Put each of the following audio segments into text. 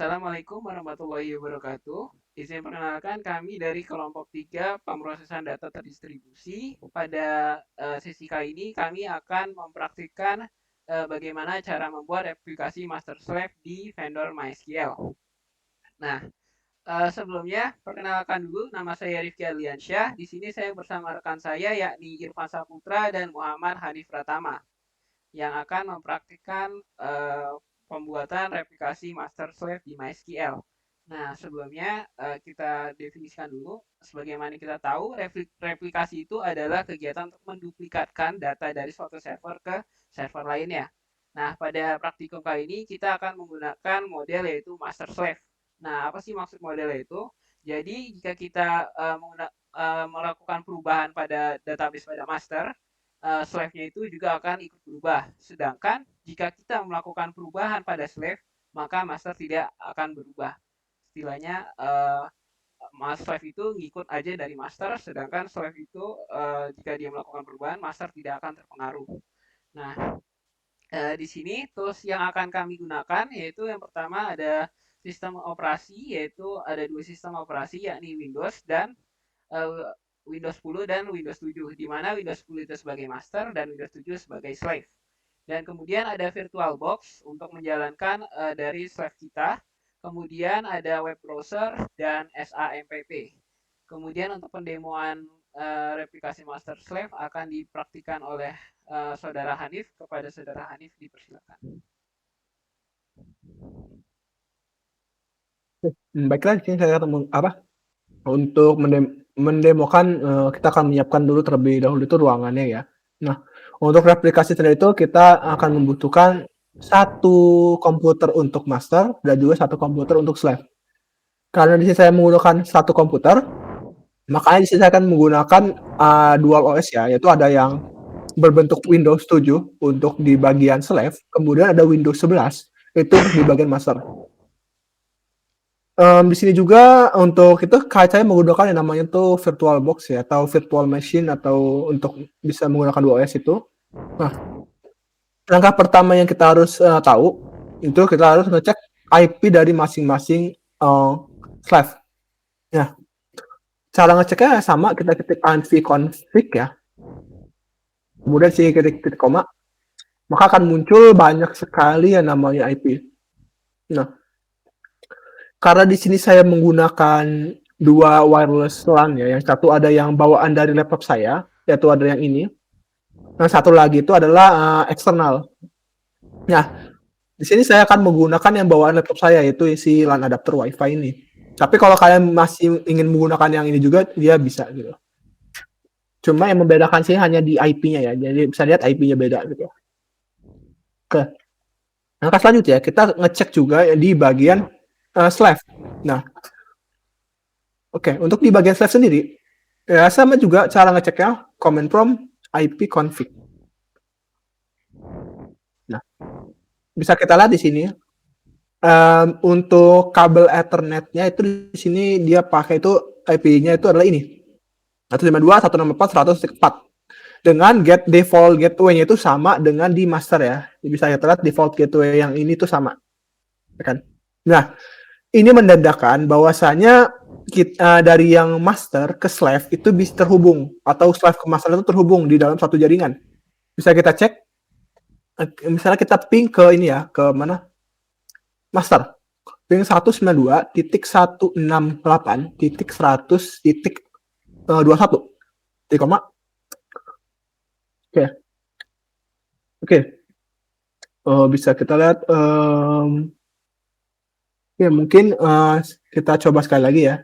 Assalamualaikum warahmatullahi wabarakatuh. Izin perkenalkan kami dari kelompok 3 pemrosesan data terdistribusi. Pada sesi kali ini kami akan mempraktikkan bagaimana cara membuat aplikasi master slave di vendor MySQL. Nah, sebelumnya perkenalkan dulu, nama saya Rifki Aliansyah. Di sini saya bersama rekan saya yakni Irfan Saputra dan Muhammad Hanif Pratama yang akan mempraktikkan pembuatan replikasi master slave di MySQL. Nah, sebelumnya kita definisikan dulu. Sebagaimana kita tahu, replikasi itu adalah kegiatan untuk menduplikatkan data dari suatu server ke server lainnya. Nah, pada praktikum kali ini kita akan menggunakan model yaitu master slave. Nah, apa sih maksud modelnya itu? Jadi, jika kita melakukan perubahan pada database pada master, slave-nya itu juga akan ikut berubah. Sedangkan jika kita melakukan perubahan pada slave, maka master tidak akan berubah. Istilahnya slave itu ngikut aja dari master, sedangkan slave itu jika dia melakukan perubahan, master tidak akan terpengaruh. Nah, di sini tools yang akan kami gunakan yaitu yang pertama ada sistem operasi, yaitu ada dua sistem operasi yakni Windows dan uh, Windows 10 dan Windows 7, di mana Windows 10 itu sebagai master dan Windows 7 sebagai slave. Dan kemudian ada VirtualBox untuk menjalankan dari slave kita. Kemudian ada web browser dan SAMPP. Kemudian untuk pendemoan replikasi master slave akan dipraktikkan oleh saudara Hanif. Kepada saudara Hanif dipersilakan. Baiklah, di sini saya akan untuk mendemokan, kita akan menyiapkan dulu terlebih dahulu itu ruangannya ya. Nah, untuk replikasi tadi itu kita akan membutuhkan satu komputer untuk master dan juga satu komputer untuk slave. Karena di sini saya menggunakan satu komputer, makanya di sini saya akan menggunakan dual OS ya, yaitu ada yang berbentuk Windows 7 untuk di bagian slave, kemudian ada Windows 11 itu untuk di bagian master. Di sini juga untuk itu saya menggunakan yang namanya tuh VirtualBox ya, atau virtual machine, atau untuk bisa menggunakan dua OS itu. Nah, langkah pertama yang kita harus tahu itu kita harus ngecek IP dari masing-masing slave. Nah, cara ngeceknya sama, kita ketik nvconfig ya, kemudian sini ketik koma, maka akan muncul banyak sekali yang namanya IP. Nah, karena di sini saya menggunakan dua wireless LAN ya, yang satu ada yang bawaan dari laptop saya, yaitu ada yang ini. Yang satu lagi itu adalah eksternal. Nah, di sini saya akan menggunakan yang bawaan laptop saya, yaitu isi LAN adapter WiFi ini. Tapi kalau kalian masih ingin menggunakan yang ini juga, dia bisa gitu. Cuma yang membedakan sih hanya di IP-nya ya, jadi bisa lihat IP-nya beda gitu. Oke. Langkah selanjutnya kita ngecek juga di bagian slave. Nah, oke, untuk di bagian slave sendiri, ya sama juga cara ngeceknya, command prompt ipconfig. Nah, bisa kita lihat di sini. Untuk kabel Ethernet-nya itu di sini dia pakai itu IP-nya itu adalah ini. 152.164.100.4. Dengan get default gateway-nya itu sama dengan di master ya. Bisa kita lihat default gateway yang ini tuh sama. Kan? Nah, ini menandakan bahwasanya dari yang master ke slave itu bisa terhubung, atau slave ke master itu terhubung di dalam satu jaringan. Bisa kita cek, misalnya kita ping ke ini ya, ke mana? Master. Ping 192.168.100.21. Oke. Oke. Bisa kita lihat. Ya mungkin kita coba sekali lagi ya.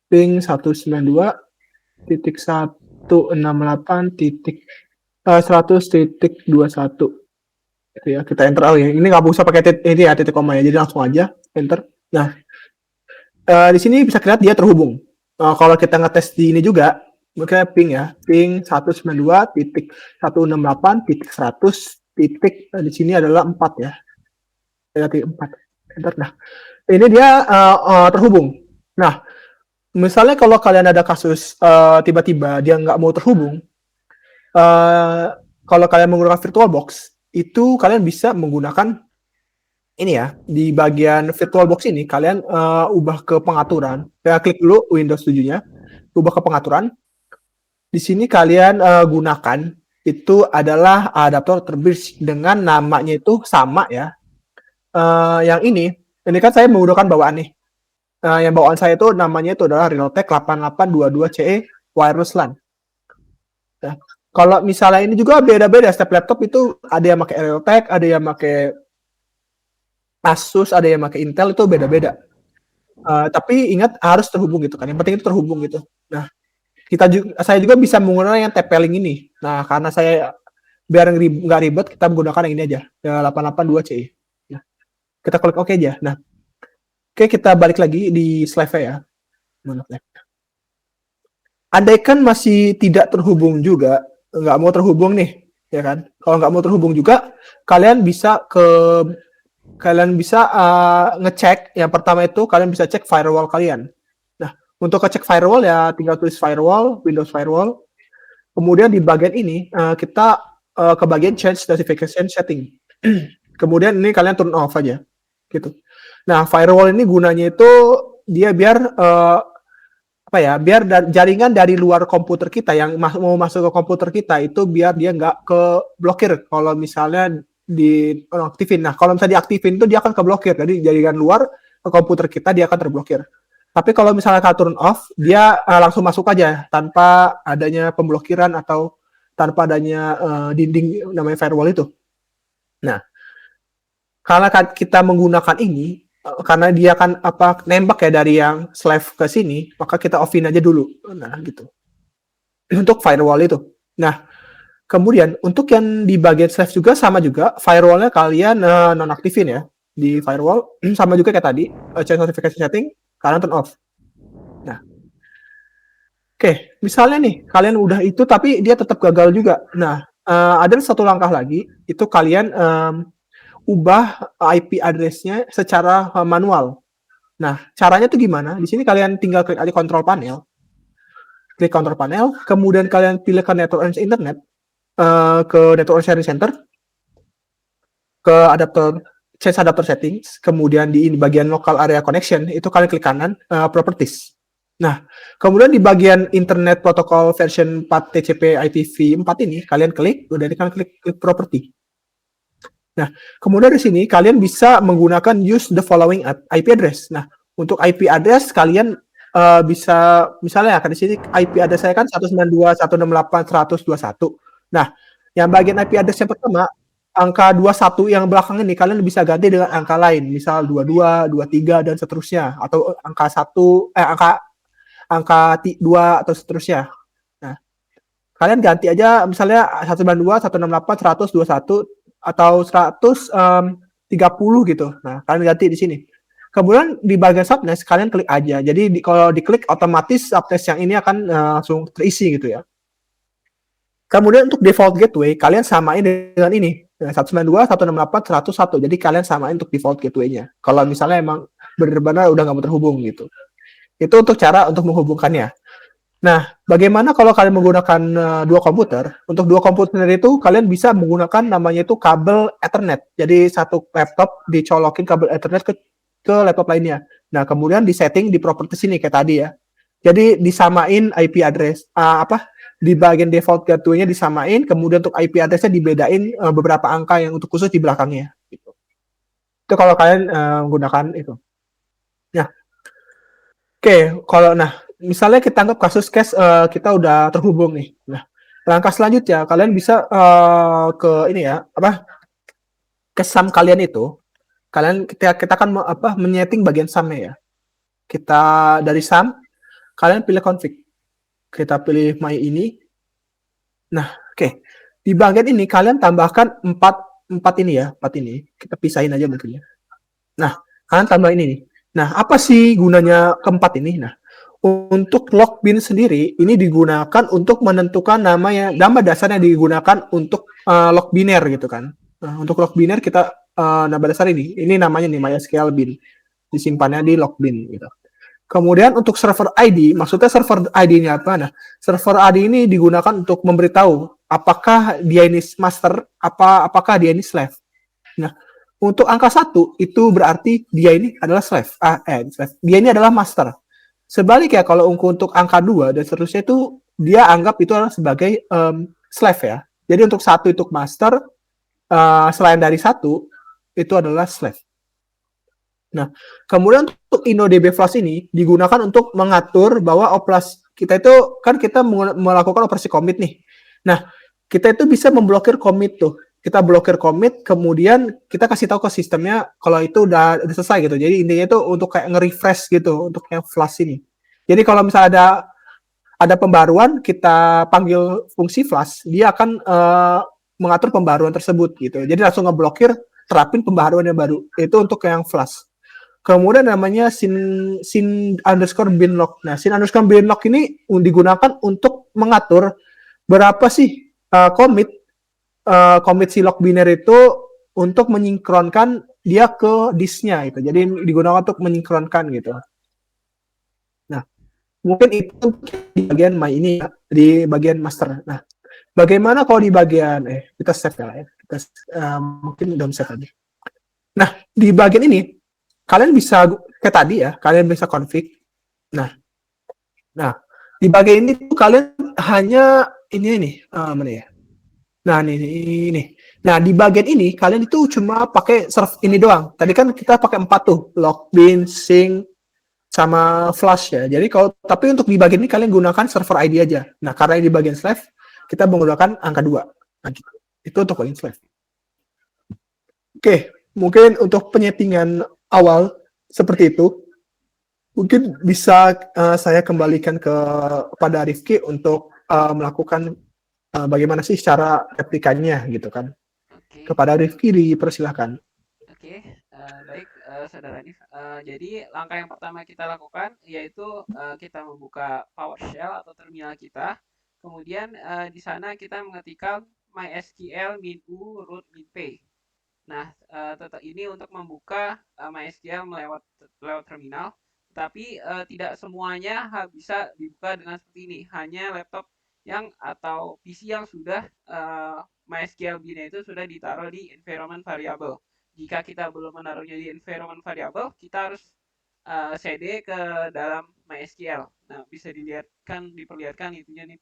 Ping 192.168.100.21. Ya, kita enter ya. Ini nggak usah pakai ini ya, titik koma ya. Jadi langsung aja enter. Nah, di sini bisa lihat dia terhubung. Kalau kita ngetes di ini juga, mungkin ping ya, ping 192.168.100. Di sini adalah 4 ya. Berarti 4. Enter. Nah, ini dia terhubung. Nah, misalnya kalau kalian ada kasus tiba-tiba dia nggak mau terhubung, kalau kalian menggunakan VirtualBox, itu kalian bisa menggunakan ini ya, di bagian VirtualBox ini kalian ubah ke pengaturan. Ya, klik dulu Windows 7-nya, ubah ke pengaturan. Di sini kalian gunakan itu adalah adaptor terbridge dengan namanya itu sama ya. Yang ini kan saya menggunakan bawaan nih. Yang bawaan saya itu namanya itu adalah Realtek 8822CE wireless LAN. Nah, kalau misalnya ini juga beda-beda setiap laptop itu ada yang pakai Realtek, ada yang pakai Asus, ada yang pakai Intel, itu beda-beda. Tapi ingat harus terhubung gitu kan. Yang penting itu terhubung gitu. Nah, saya juga bisa menggunakan yang TP-Link ini. Nah, karena saya biar nggak ribet, kita menggunakan yang ini aja, 882CE. Nah, kita klik OK aja. Nah, oke, kita balik lagi di slide ya. Andaikan masih tidak terhubung juga, nggak mau terhubung nih, ya kan? Kalau nggak mau terhubung juga, kalian bisa ngecek. Yang pertama itu kalian bisa cek firewall kalian. Nah, untuk ngecek firewall ya tinggal tulis firewall, Windows Firewall. Kemudian di bagian ini kita ke bagian change notification setting. Kemudian ini kalian turn off aja, gitu. Nah, firewall ini gunanya itu dia biar biar jaringan dari luar komputer kita yang mau masuk ke komputer kita itu biar dia nggak ke blokir kalau misalnya diaktifin. Nah, kalau misalnya diaktifin itu dia akan keblokir. Jadi jaringan luar ke komputer kita dia akan terblokir. Tapi kalau misalnya kita turn off, dia langsung masuk aja tanpa adanya pemblokiran atau tanpa adanya dinding namanya firewall itu. Nah, karena kita menggunakan ini, karena dia kan nembak ya dari yang slave ke sini, maka kita offin aja dulu. Nah, gitu. Untuk firewall itu. Nah, kemudian untuk yang di bagian slave juga sama juga, firewallnya kalian nonaktifin ya. Di firewall sama juga kayak tadi, change notification setting, kalian turn off. Nah, oke, misalnya nih kalian udah itu tapi dia tetap gagal juga. Nah, ada satu langkah lagi, itu kalian ubah IP address-nya secara manual. Nah, caranya tuh gimana? Di sini kalian tinggal klik aja control panel. Klik control panel, kemudian kalian pilih ke network and internet, ke network sharing center, ke change adapter settings, kemudian di bagian local area connection, itu kalian klik kanan, properties. Nah, kemudian di bagian internet protocol version 4 TCP IPv4 ini, kalian klik, udah kalian klik property. Nah, kemudian di sini kalian bisa menggunakan use the following IP address. Nah, untuk IP address kalian bisa misalnya di sini IP address saya kan 192.168.100.21. Nah, yang bagian IP address yang pertama angka 21 yang belakang ini kalian bisa ganti dengan angka lain, misal 22, 23 dan seterusnya atau angka 2 atau seterusnya. Nah, kalian ganti aja misalnya 192, 168, 100, 21 atau 130 gitu. Nah, kalian ganti di sini. Kemudian di bagian subnet kalian klik aja. Jadi kalau diklik otomatis subnet yang ini akan langsung terisi gitu ya. Kemudian untuk default gateway kalian samain dengan ini. 192, 168, 101. Jadi kalian samain untuk default gateway-nya. Kalau misalnya emang benar-benar udah nggak mau terhubung gitu. Itu untuk cara untuk menghubungkannya. Nah, bagaimana kalau kalian menggunakan dua komputer? Untuk dua komputer itu kalian bisa menggunakan namanya itu kabel Ethernet. Jadi satu laptop dicolokin kabel Ethernet ke laptop lainnya. Nah, kemudian disetting di properties ini kayak tadi ya. Jadi disamain IP address di bagian default gateway-nya disamain, kemudian untuk IP address-nya dibedain beberapa angka yang untuk khusus di belakangnya. Gitu. Itu kalau kalian menggunakan itu. Nah, kalau misalnya kita anggap kasus case kita udah terhubung nih. Nah, langkah selanjutnya kalian bisa ke ini ya, ke SAM kalian itu. Kita akan menyeting bagian SAM-nya ya. Kita dari SAM, kalian pilih config. Kita pilih my ini. Nah, di bagian ini kalian tambahkan 4 ini ya, 4 ini. Kita pisahin aja mungkin ya. Nah, kalian tambah ini nih. Nah, apa sih gunanya keempat ini? Nah, untuk log bin sendiri ini digunakan untuk menentukan nama dasar yang digunakan untuk log biner gitu kan. Nah, untuk log biner kita nama dasar ini namanya nih MySQL bin. Disimpannya di log bin gitu. Kemudian untuk server ID, maksudnya server ID-nya apa? Nah, server ID ini digunakan untuk memberitahu apakah dia ini master, apakah dia ini slave. Nah, Untuk angka 1 itu berarti dia ini adalah slave. Dia ini adalah master. Sebaliknya kalau untuk angka 2 dan seterusnya itu dia anggap itu adalah sebagai slave ya. Jadi untuk 1 itu master, selain dari 1 itu adalah slave. Nah, kemudian untuk InnoDB Flash ini digunakan untuk mengatur bahwa operasi kita itu kan kita melakukan operasi commit nih. Nah, kita itu bisa memblokir commit tuh. Kita blokir commit, kemudian kita kasih tahu ke sistemnya kalau itu udah selesai gitu. Jadi intinya itu untuk kayak nge-refresh gitu untuk yang Flash ini. Jadi kalau misalnya ada pembaruan, kita panggil fungsi Flash, dia akan mengatur pembaruan tersebut gitu. Jadi langsung ngeblokir, terapin pembaruan yang baru. Itu untuk yang Flash. Kemudian namanya sin underscore binlock. Nah, sin underscore binlock ini digunakan untuk mengatur berapa sih commit si log binary itu untuk menyinkronkan dia ke disknya gitu. Jadi digunakan untuk menyinkronkan gitu. Nah, mungkin itu di bagian ini ya, di bagian master. Nah, bagaimana kalau di bagian kita save ya, kita mungkin udah save aja. Nah, di bagian ini kalian bisa kayak tadi ya, kalian bisa config. Nah, di bagian ini tuh kalian hanya ini mana ya? Nah, ini. Nah, di bagian ini kalian itu cuma pakai serve ini doang. Tadi kan kita pakai 4 tuh, login, sync, sama flash ya. Jadi kalau tapi untuk di bagian ini kalian gunakan server ID aja. Nah, karena di bagian slave kita menggunakan angka 2. Nah, gitu. Itu untuk bagian slave. Oke, mungkin untuk penyetingan awal seperti itu. Mungkin bisa saya kembalikan kepada Rifki untuk melakukan bagaimana sih cara replikanya gitu kan. Oke, Kepada Rifki dipersilahkan. oke, baik, Saudara Nif. Jadi langkah yang pertama kita lakukan yaitu kita membuka PowerShell atau terminal kita. Kemudian di sana kita mengetikkan MySQL min-u root min-p. Nah, tetap ini untuk membuka MySQL lewat terminal, tapi tidak semuanya bisa dibuka dengan seperti ini. Hanya laptop yang atau PC yang sudah MySQL bin itu sudah ditaruh di environment variable. Jika kita belum menaruhnya di environment variable, kita harus cd ke dalam MySQL. Nah, bisa diperlihatkan itunya nih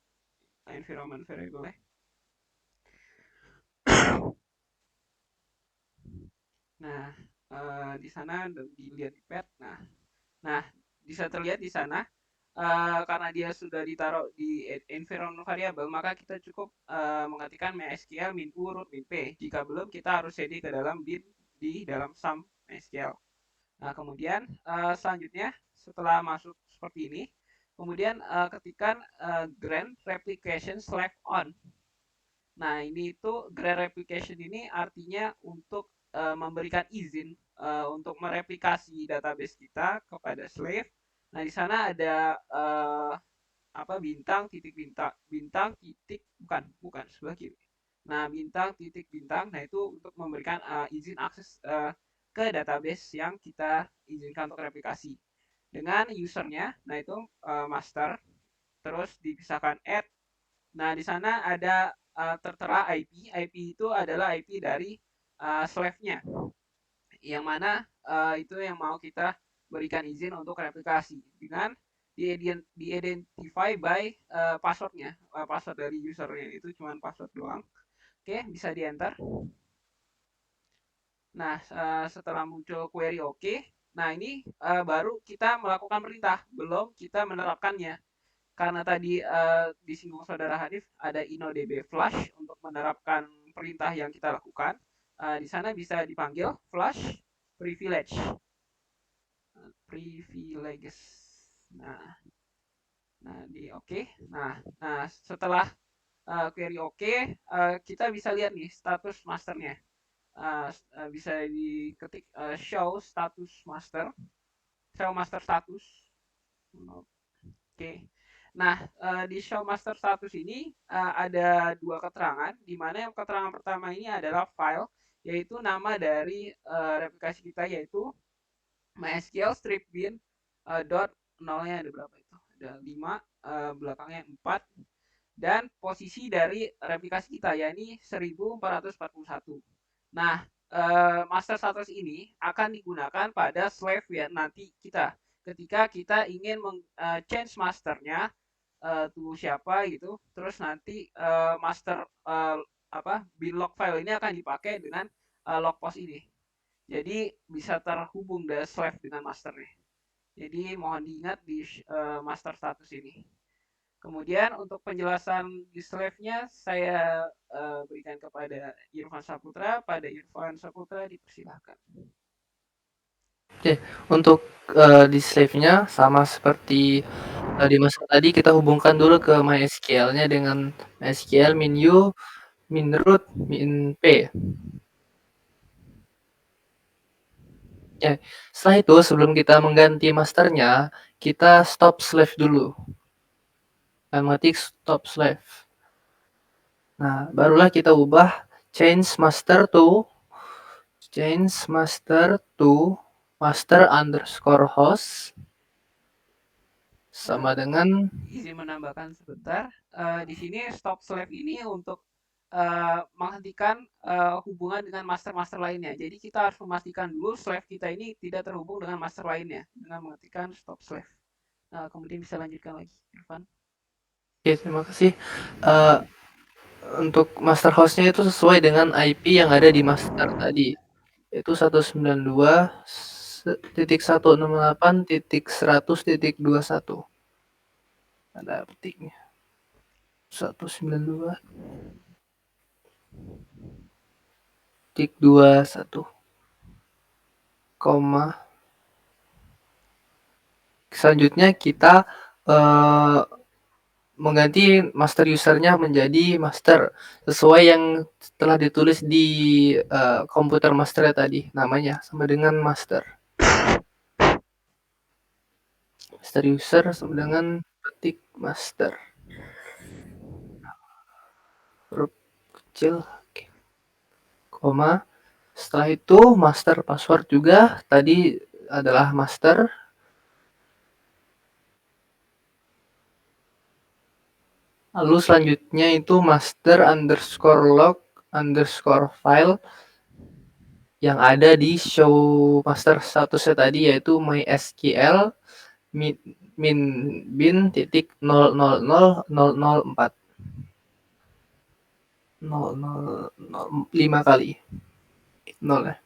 environment variable ya. Nah, di sana dilihat di pad. Nah, bisa terlihat di sana karena dia sudah ditaruh di environment variable, maka kita cukup mengetikkan MySQL min-u root min-p. Jika belum, kita harus cd ke dalam bin di dalam sum MySQL. Nah, kemudian selanjutnya setelah masuk seperti ini, kemudian ketikkan grant replication select on. Nah, ini itu grant replication ini artinya untuk memberikan izin untuk mereplikasi database kita kepada slave. Nah, di sana ada apa bintang titik bintang titik bukan sebelah kiri. Nah, bintang titik bintang. Nah, itu untuk memberikan izin akses ke database yang kita izinkan untuk replikasi. Dengan usernya, nah itu master, terus dipisahkan add. Nah, di sana ada tertera IP. IP itu adalah IP dari slave-nya, yang mana itu yang mau kita berikan izin untuk replikasi dengan di-identify by passwordnya, password dari usernya itu cuma password doang. Oke, bisa di enter. Nah, setelah muncul query oke, nah ini baru kita melakukan perintah, belum kita menerapkannya. Karena tadi disinggung Saudara Hanif, ada InnoDB Flash untuk menerapkan perintah yang kita lakukan. Di sana bisa dipanggil flash privilege. Privileges. Nah, di oke. Nah, setelah query oke, kita bisa lihat nih status masternya. Bisa diketik show master status. Oke. Nah, di show master status ini ada dua keterangan, di mana yang keterangan pertama ini adalah file, yaitu nama dari replikasi kita, yaitu MySQL strip bin dot nolnya ada berapa itu? Ada 5, belakangnya 4, dan posisi dari replikasi kita, yakni 1441. Nah, master status ini akan digunakan pada slave ya nanti kita ketika kita ingin change masternya to siapa gitu terus nanti master bin log file ini akan dipakai dengan log post ini jadi bisa terhubung the slave dengan masternya jadi mohon diingat di master status ini kemudian untuk penjelasan di slave-nya saya berikan kepada Irfan Saputra. Pada Irfan Saputra dipersilahkan. Oke, untuk di slave-nya sama seperti di masa tadi kita hubungkan dulu ke MySQL-nya dengan MySQL min u min root min p. Ya, setelah itu sebelum kita mengganti masternya, kita stop slave dulu. Ketik stop slave. Nah, barulah kita ubah change master to master underscore host sama dengan izin menambahkan sebentar di sini stop slave ini untuk menghentikan hubungan dengan master-master lainnya. Jadi kita harus memastikan dulu slave kita ini tidak terhubung dengan master lainnya dengan menghentikan stop slave. Kemudian bisa lanjutkan lagi, Irfan. Oke, terima kasih. Untuk master host-nya itu sesuai dengan IP yang ada di master tadi. Yaitu 192.168.100.21. Ada petiknya. 192.21, koma. Selanjutnya kita mengganti master usernya menjadi master sesuai yang telah ditulis di komputer master tadi namanya sama dengan master user sama dengan ketik master huruf kecil koma setelah itu master password juga tadi adalah master lalu selanjutnya itu master underscore log underscore file yang ada di show master statusnya tadi yaitu mysql min bin titik 0000004 5 kali 0 ya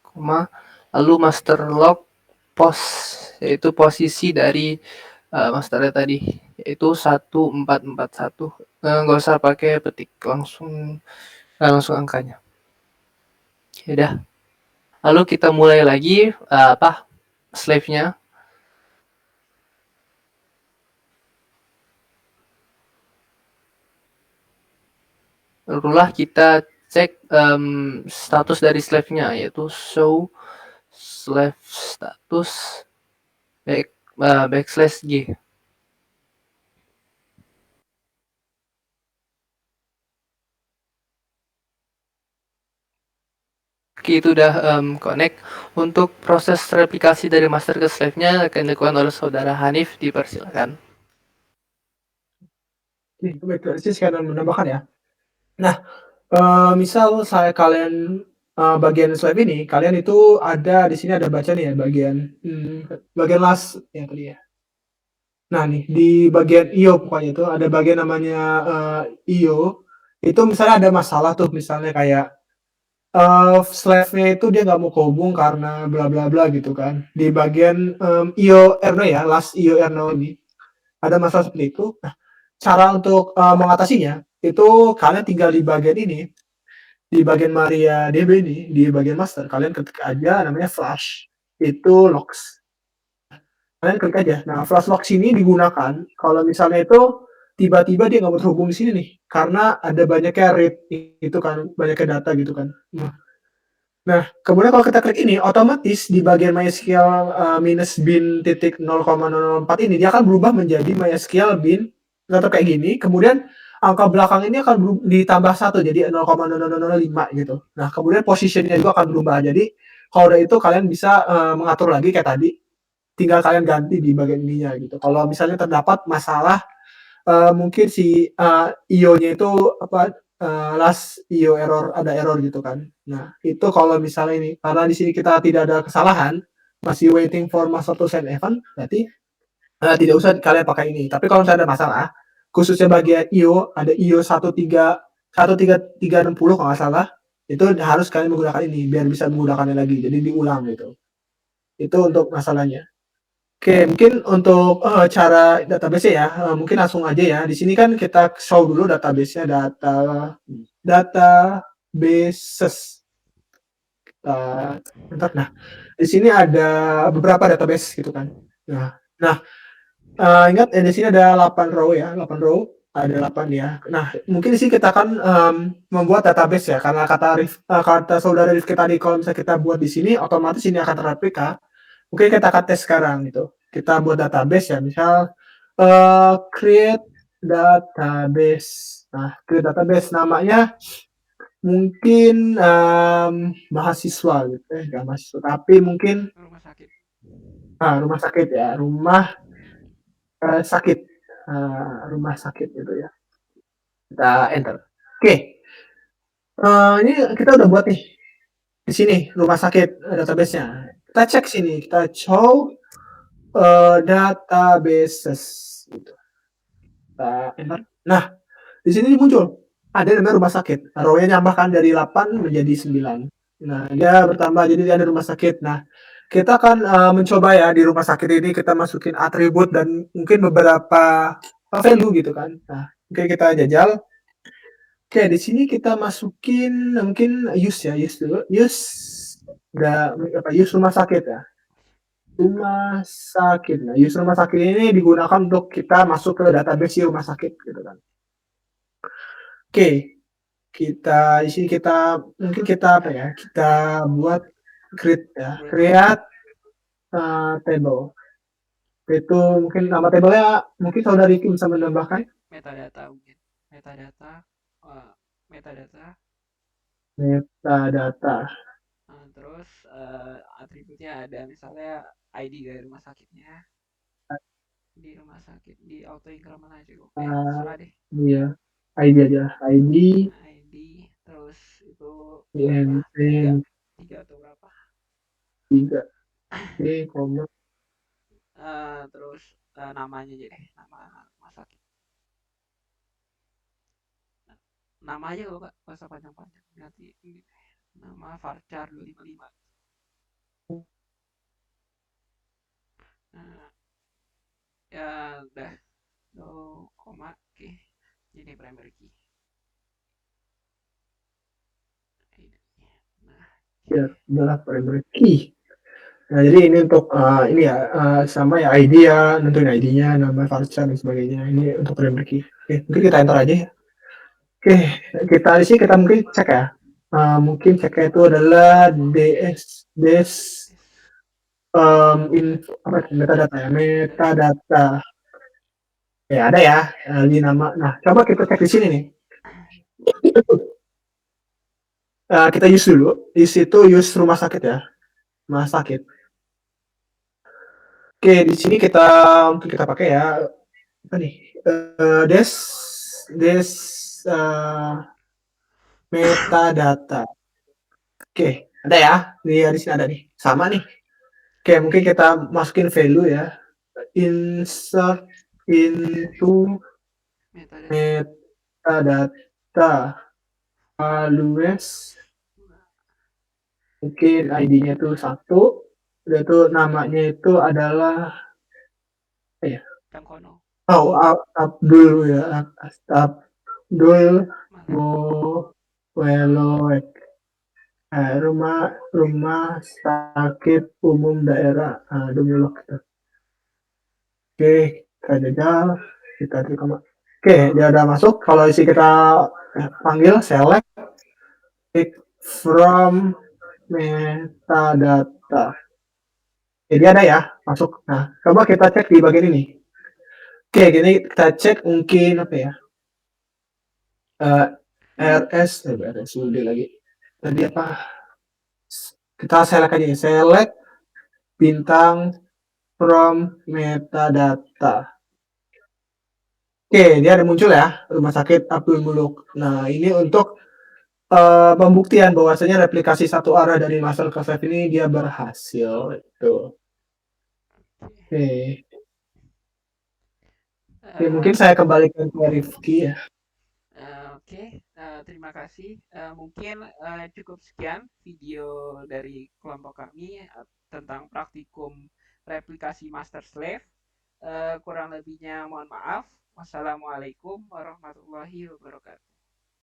koma lalu master log post yaitu posisi dari masternya tadi yaitu 1441 nggak usah pakai petik langsung angkanya oke dah lalu kita mulai lagi slave-nya barulah kita cek status dari slave-nya yaitu show slave status backslash g Oke, itu udah connect. Untuk proses replikasi dari master ke slave-nya akan dilakukan oleh saudara Hanif, dipersilakan. Baik, saya sekalian menambahkan ya. Nah, misal kalian bagian slave ini, kalian itu ada di sini ada baca nih ya bagian last ya tadi ya. Nah nih di bagian IO pokoknya itu ada bagian namanya IO itu misalnya ada masalah tuh misalnya kayak slave-nya itu dia nggak mau kehubung karena bla bla bla gitu kan. Di bagian IO R0 ya, last IO R0 ini ada masalah seperti itu. Nah, cara untuk mengatasinya itu kalian tinggal di bagian ini, di bagian MariaDB ini, di bagian master kalian ketik aja namanya flash itu logs. Kalian klik aja. Nah, flash logs ini digunakan kalau misalnya itu tiba-tiba dia nggak mau terhubung di sini nih, karena ada banyaknya read itu kan, banyaknya data gitu kan. Nah, kemudian kalau kita klik ini, otomatis di bagian MySQL minus bin titik 0,004 ini dia akan berubah menjadi MySQL bin tetap kayak gini. Kemudian angka belakang ini akan ditambah 1 jadi 0,0005 gitu. Nah, kemudian positionnya juga akan berubah. Jadi kalau udah itu kalian bisa mengatur lagi kayak tadi. Tinggal kalian ganti di bagian ininya gitu. Kalau misalnya terdapat masalah mungkin si IO-nya itu last IO error, ada error gitu kan. Nah, itu kalau misalnya ini, karena di sini kita tidak ada kesalahan, masih waiting for master to send event, berarti tidak usah kalian pakai ini. Tapi kalau misalnya ada masalah, khususnya bagian IO, ada IO 13360 kalau nggak salah, itu harus kalian menggunakan ini biar bisa menggunakannya lagi. Jadi diulang gitu. Itu untuk masalahnya. Oke, mungkin untuk cara database ya, mungkin langsung aja ya. Di sini kan kita show dulu database-nya, databases. Nah, di sini ada beberapa database gitu kan. Nah, ingat di sini ada 8 row ya, 8 row, ada 8 ya. Nah, mungkin di sini kita akan membuat database ya, karena kata saudara Rifki tadi kalau misalnya kita buat di sini, otomatis ini akan terreplika. Mungkin kita akan tes sekarang gitu. Kita buat database ya, misal create database. Nah, create database namanya mungkin mahasiswa gitu ya, nggak mahasiswa, tapi mungkin Rumah sakit. rumah sakit ya, rumah sakit, rumah sakit gitu ya. Kita enter. Oke, ini kita udah buat nih di sini rumah sakit database-nya. Kita cek sini, kita show databases gitu. Kita enter. Nah, di sini muncul ada namanya rumah sakit. Row-nya nambahkan dari 8 menjadi 9. Nah, dia bertambah jadi ada rumah sakit. Nah, kita akan mencoba ya di rumah sakit ini kita masukin atribut dan mungkin beberapa value gitu kan. Nah, oke kita jajal. Oke, di sini kita masukin mungkin use ya, use dulu. Use rumah sakit ya. Rumah sakit. Nah, use rumah sakit ini digunakan untuk kita masuk ke database rumah sakit gitu kan. Oke, di sini kita mungkin kita apa ya? Kita buat create ya, create table. Itu mungkin nama table-nya mungkin saudara Riki bisa menambahkan Metadata mungkin. Metadata. Terus atributnya ada misalnya ID dari rumah sakitnya. Di rumah sakit di auto increment aja kok. Serah deh. Iya, ID aja. ID terus itu berapa? Tiga atau berapa? 3. Oke, koma. Terus namanya aja deh, nama rumah sakit. Nama aja kalau nggak usah panjang-panjang. Nanti nama Farchar 255. Nah, ya udah. Koma, oke. Ini primary key. Nah, Ya, adalah primary key. Nah, jadi ini untuk ini ya sama ya ID ya, nentuin ID-nya, nama Farchan dan sebagainya. Ini untuk primary key. Oke, mungkin kita enter aja ya. Oke, kita di sini kita mungkin cek ya. Mungkin ceknya itu adalah metadata ya, metadata. Ya ada ya, ini nama. Nah, coba kita cek di sini nih. Kita use dulu. Di situ use rumah sakit ya, rumah sakit. Oke, di sini mungkin kita pakai ya apa nih? Metadata. Oke, ada ya. Di sini ada nih. Sama nih. Oke, mungkin kita masukin value ya. Insert into metadata values. Mungkin ID-nya itu 1. Udah itu namanya itu adalah Abdul ya. Abdul Weloek. Rumah sakit umum daerah Dumulok. Oke, kita jajal, kita terima. Oke, dia udah masuk. Kalau isi kita panggil select from metadata. Jadi ada ya, masuk. Nah, coba kita cek di bagian ini. Oke, gini kita cek mungkin apa ya? RSUD lagi. Tadi apa? Kita select aja ya. Select bintang from metadata. Oke, dia ada muncul ya, Rumah Sakit Abdul Muluk. Nah, ini untuk pembuktian bahwasanya replikasi satu arah dari Master ke Five ini dia berhasil. Itu. Oke. Oke, mungkin Eh, saya kembalikan ke Rifki ya. Oke, terima kasih. Mungkin cukup sekian video dari kelompok kami tentang praktikum replikasi master slave. Kurang lebihnya mohon maaf. Wassalamualaikum warahmatullahi wabarakatuh.